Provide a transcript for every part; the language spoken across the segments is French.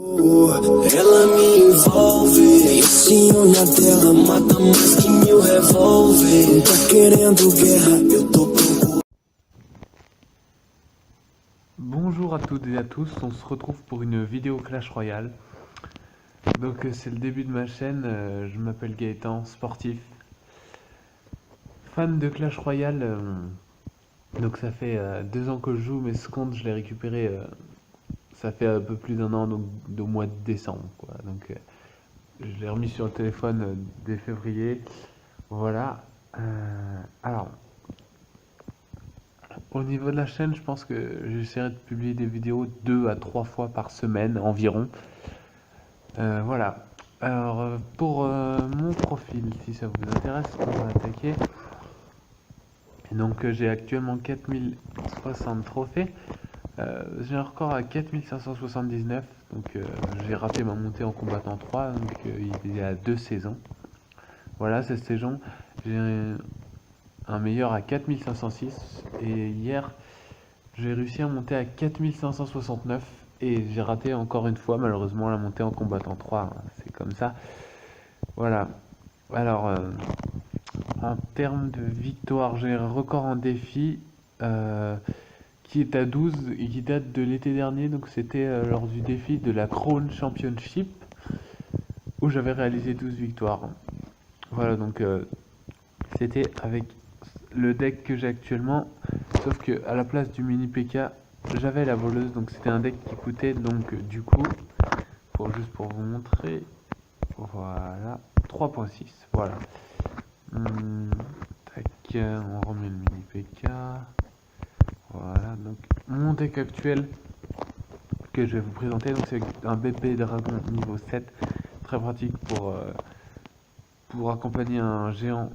Ela me envolve, esse olhar dela mata mais que 1000 revólver. Tá querendo guerra, eu tô procurando. Bonjour à toutes et à tous, on se retrouve pour une vidéo Clash Royale. Donc c'est le début de ma chaîne, je m'appelle Gaëtan, sportif, fan de Clash Royale. Donc ça fait 2 ans que je joue, mes comptes je l'ai récupéré, ça fait un peu plus d'un an, donc au mois de décembre, quoi. Donc je l'ai remis sur le téléphone dès février. Voilà. Alors, au niveau de la chaîne, je pense que j'essaierai de publier des vidéos 2 à 3 fois par semaine environ. Voilà. Alors, pour mon profil, si ça vous intéresse, on va attaquer. Donc, j'ai actuellement 4060 trophées. J'ai un record à 4579. Donc, j'ai raté ma montée en combattant 3. Donc, il y a 2 saisons. Voilà, cette saison, j'ai un meilleur à 4506. Et hier, j'ai réussi à monter à 4569. Et j'ai raté encore une fois, malheureusement, la montée en combattant 3. Hein, c'est comme ça. Voilà. Alors, en termes de victoire, j'ai un record en défi qui est à 12 et qui date de l'été dernier. Donc, c'était lors du défi de la Crown Championship où j'avais réalisé 12 victoires. Voilà, donc c'était avec le deck que j'ai actuellement. Sauf que à la place du mini PK, j'avais la voleuse. Donc, c'était un deck qui coûtait, donc du coup, juste pour vous montrer, voilà, 3.6. Voilà. Tac, on remet le mini PK. Voilà, donc mon deck actuel que je vais vous présenter, donc c'est un BP Dragon niveau 7, très pratique pour accompagner un géant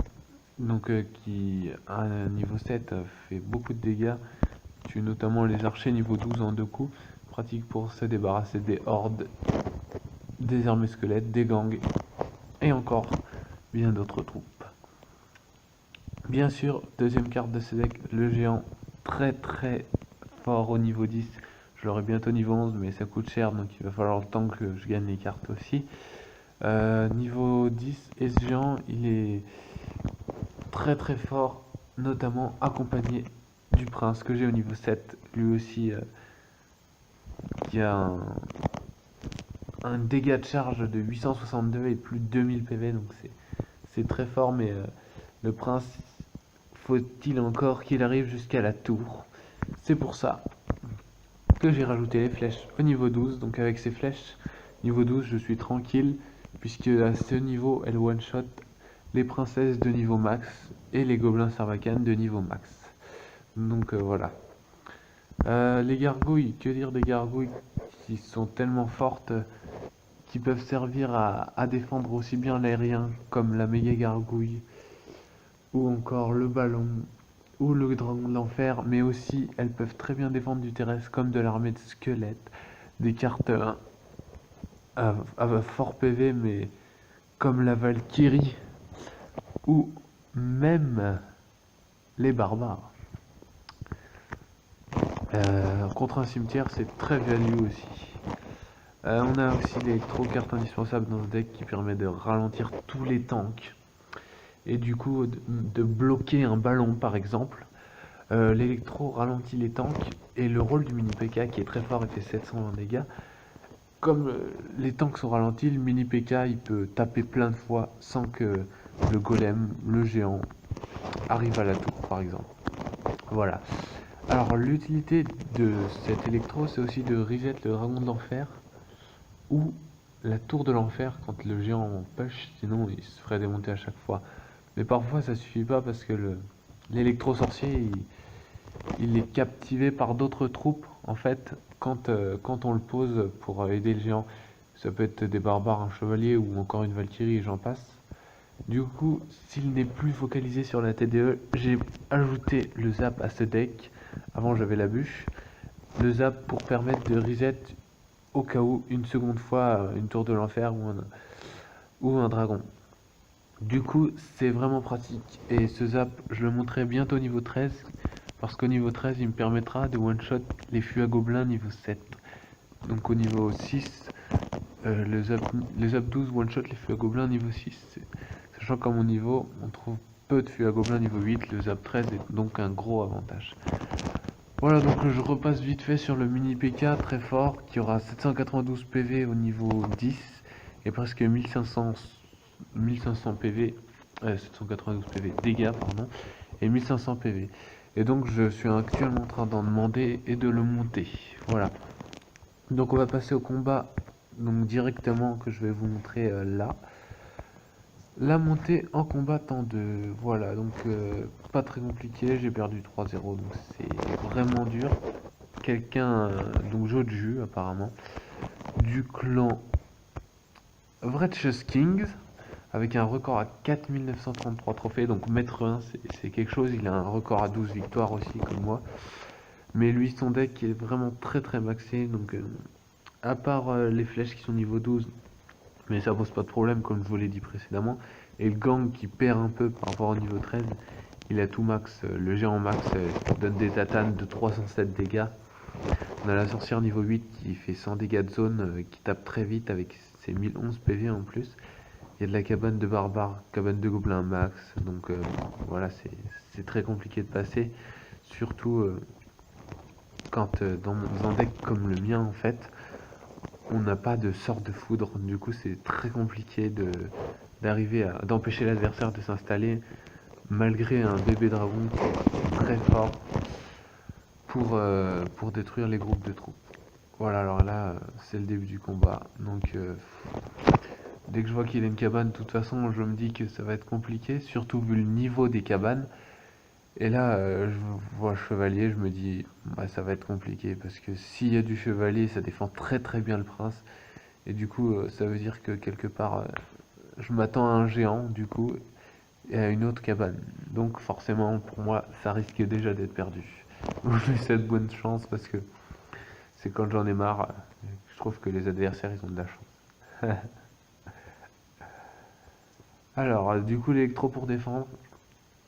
donc qui à un niveau 7 fait beaucoup de dégâts, tue notamment les archers niveau 12 en 2 coups, pratique pour se débarrasser des hordes, des armées squelettes, des gangs et encore bien d'autres troupes. Bien sûr, deuxième carte de ce deck, le géant, très fort au niveau 10. Je l'aurai bientôt niveau 11, mais ça coûte cher, donc il va falloir le temps que je gagne les cartes aussi. Niveau 10, et ce géant, il est très fort, notamment accompagné du prince que j'ai au niveau 7, lui aussi, qui a un dégât de charge de 862 et plus de 2000 PV, donc c'est très fort, mais le prince, faut-il encore qu'il arrive jusqu'à la tour. C'est pour ça que j'ai rajouté les flèches au niveau 12. Donc avec ces flèches niveau 12, je suis tranquille, puisque à ce niveau, elle one-shot les princesses de niveau max et les gobelins sarbacanes de niveau max. Donc voilà. Les gargouilles, que dire des gargouilles qui sont tellement fortes, qui peuvent servir à défendre aussi bien l'aérien comme la méga gargouille, ou encore le ballon, ou le dragon de l'enfer, mais aussi elles peuvent très bien défendre du terrestre comme de l'armée de squelettes, des cartes à fort PV, mais comme la Valkyrie, ou même les barbares. Contre un cimetière, c'est très value aussi. On a aussi l'électro, carte indispensable dans ce deck qui permet de ralentir tous les tanks et du coup de bloquer un ballon par exemple. L'électro ralentit les tanks et le rôle du mini PK qui est très fort et fait 720 dégâts. Comme les tanks sont ralentis, le mini PK il peut taper plein de fois sans que le golem, le géant, arrive à la tour par exemple. Voilà. Alors l'utilité de cet électro, c'est aussi de reset le dragon de l'enfer ou la tour de l'enfer quand le géant en push, sinon il se ferait démonter à chaque fois. Mais parfois ça suffit pas parce que l'électro sorcier il est captivé par d'autres troupes en fait quand on le pose pour aider le géant. Ça peut être des barbares, un chevalier ou encore une valkyrie et j'en passe. Du coup, s'il n'est plus focalisé sur la TDE, j'ai ajouté le zap à ce deck. Avant j'avais la bûche. Le zap pour permettre de reset au cas où une seconde fois une tour de l'enfer ou un dragon. Du coup, c'est vraiment pratique. Et ce zap, je le montrerai bientôt au niveau 13. Parce qu'au niveau 13, il me permettra de one-shot les fûts à gobelins niveau 7. Donc au niveau 6, les up 12 one shot les fûts à gobelins niveau 6. Sachant qu'à mon niveau, on trouve peu de fûts à gobelins niveau 8, le zap 13 est donc un gros avantage. Voilà, donc je repasse vite fait sur le mini PK très fort qui aura 792 PV au niveau 10 et presque 1500 PV, 792 PV dégâts pardon, et 1500 PV. Et donc je suis actuellement en train d'en demander et de le monter. Voilà. Donc on va passer au combat donc directement que je vais vous montrer là. La montée en combattant 2, voilà, donc pas très compliqué, j'ai perdu 3-0, donc c'est vraiment dur. Quelqu'un, donc Joju apparemment, du clan Wretches Kings, avec un record à 4933 trophées, donc maître 1, c'est quelque chose, il a un record à 12 victoires aussi comme moi. Mais lui, son deck est vraiment très très maxé, donc à part les flèches qui sont niveau 12, mais ça pose pas de problème comme je vous l'ai dit précédemment. Et le gang qui perd un peu par rapport au niveau 13, il a tout max, le géant max donne des tatanes de 307 dégâts. On a la sorcière niveau 8 qui fait 100 dégâts de zone, qui tape très vite avec ses 1011 PV en plus. Il y a de la cabane de barbare, cabane de gobelins max, donc voilà, c'est très compliqué de passer, surtout quand dans un deck comme le mien en fait, on n'a pas de sort de foudre, du coup c'est très compliqué d'arriver à d'empêcher l'adversaire de s'installer malgré un bébé dragon très fort pour détruire les groupes de troupes. Voilà, alors là c'est le début du combat, donc dès que je vois qu'il a une cabane, de toute façon je me dis que ça va être compliqué, surtout vu le niveau des cabanes. Et là je vois chevalier, je me dis bah, ça va être compliqué parce que s'il y a du chevalier ça défend très très bien le prince. Et du coup, ça veut dire que quelque part, je m'attends à un géant, du coup, et à une autre cabane. Donc forcément, pour moi, ça risque déjà d'être perdu. J'ai cette bonne chance parce que c'est quand j'en ai marre, je trouve que les adversaires, ils ont de la chance. Alors, du coup, l'électro pour défendre,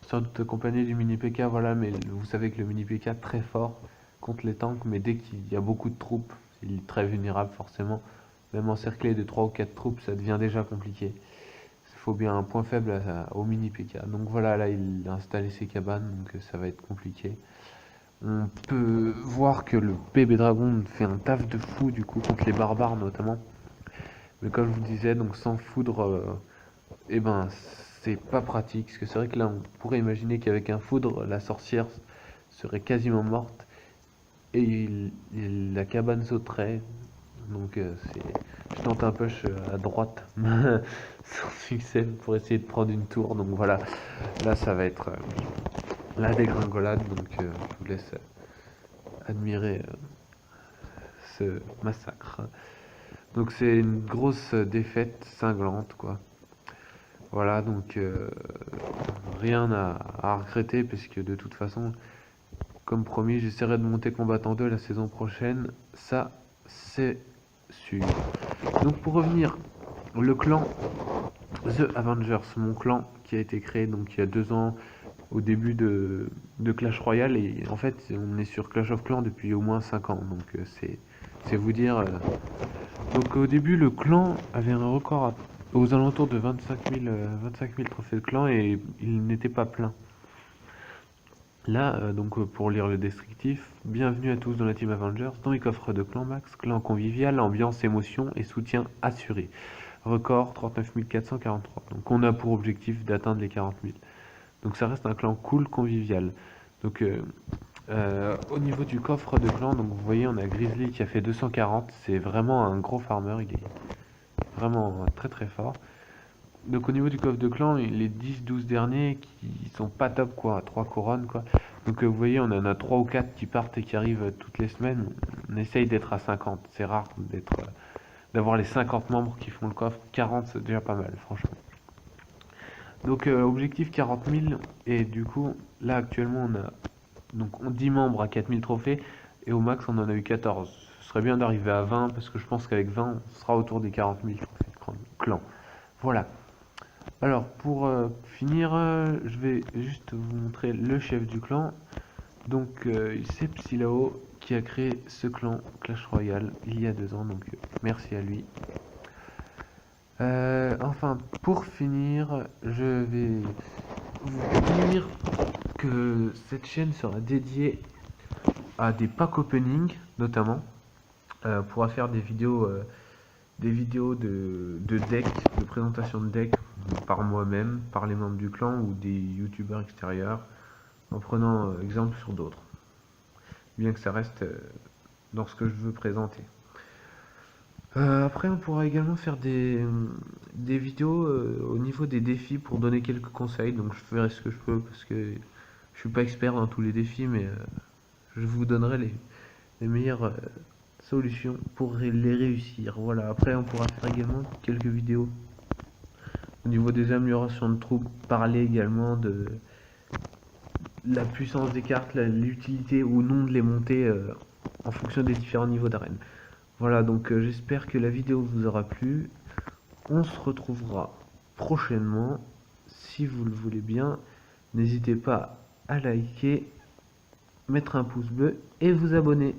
sans doute accompagné du mini PK, voilà, mais vous savez que le mini PK très fort contre les tanks, mais dès qu'il y a beaucoup de troupes, il est très vulnérable forcément. Même encerclé de 3 ou 4 troupes, ça devient déjà compliqué. Il faut bien un point faible au mini PK. Donc voilà, là il a installé ses cabanes, donc ça va être compliqué. On peut voir que le bébé dragon fait un taf de fou du coup contre les barbares notamment. Mais comme je vous disais, donc sans foudre, eh ben c'est pas pratique. Parce que c'est vrai que là on pourrait imaginer qu'avec un foudre, la sorcière serait quasiment morte. Et la cabane sauterait. Donc je tente un push à droite sans succès pour essayer de prendre une tour. Donc voilà, là ça va être la dégringolade. Donc je vous laisse admirer ce massacre. Donc c'est une grosse défaite cinglante quoi. Voilà, donc rien à regretter parce que de toute façon, comme promis, j'essaierai de monter combattant 2 la saison prochaine. Ça, c'est sûr. Donc pour revenir, le clan The Avengers, mon clan qui a été créé donc il y a 2 ans au début de Clash Royale, et en fait on est sur Clash of Clans depuis au moins 5 ans, donc c'est vous dire. Donc au début le clan avait un record aux alentours de 25 000 trophées de clan et il n'était pas plein. Là, donc pour lire le descriptif, bienvenue à tous dans la Team Avengers, dans les coffres de clan max, clan convivial, ambiance, émotion et soutien assuré. Record 39 443. Donc on a pour objectif d'atteindre les 40 000. Donc ça reste un clan cool, convivial. Donc au niveau du coffre de clan, donc vous voyez on a Grizzly qui a fait 240, c'est vraiment un gros farmer, il est vraiment très très fort. Donc au niveau du coffre de clan, les 10-12 derniers qui sont pas top quoi, à 3 couronnes quoi. Donc vous voyez, on en a 3 ou 4 qui partent et qui arrivent toutes les semaines. On essaye d'être à 50. C'est rare d'avoir les 50 membres qui font le coffre. 40 c'est déjà pas mal franchement. Donc objectif 40 000 et du coup là actuellement on a donc 10 membres à 4000 trophées et au max on en a eu 14. Ce serait bien d'arriver à 20 parce que je pense qu'avec 20 on sera autour des 40 000 trophées de clan. Voilà. Alors pour finir, je vais juste vous montrer le chef du clan. Donc c'est Psylao qui a créé ce clan Clash Royale il y a 2 ans, donc merci à lui. Enfin, pour finir, je vais vous dire que cette chaîne sera dédiée à des pack opening notamment. On pourra faire des vidéos de deck, de présentation de deck par moi-même, par les membres du clan ou des youtubeurs extérieurs, en prenant exemple sur d'autres, bien que ça reste dans ce que je veux présenter. Après, on pourra également faire des vidéos au niveau des défis pour donner quelques conseils. Donc, je ferai ce que je peux parce que je suis pas expert dans tous les défis, mais je vous donnerai les meilleures solutions pour les réussir. Voilà. Après, on pourra faire également quelques vidéos au niveau des améliorations de troupes, parler également de la puissance des cartes, l'utilité ou non de les monter en fonction des différents niveaux d'arène. Voilà, donc j'espère que la vidéo vous aura plu. On se retrouvera prochainement. Si vous le voulez bien, n'hésitez pas à liker, mettre un pouce bleu et vous abonner.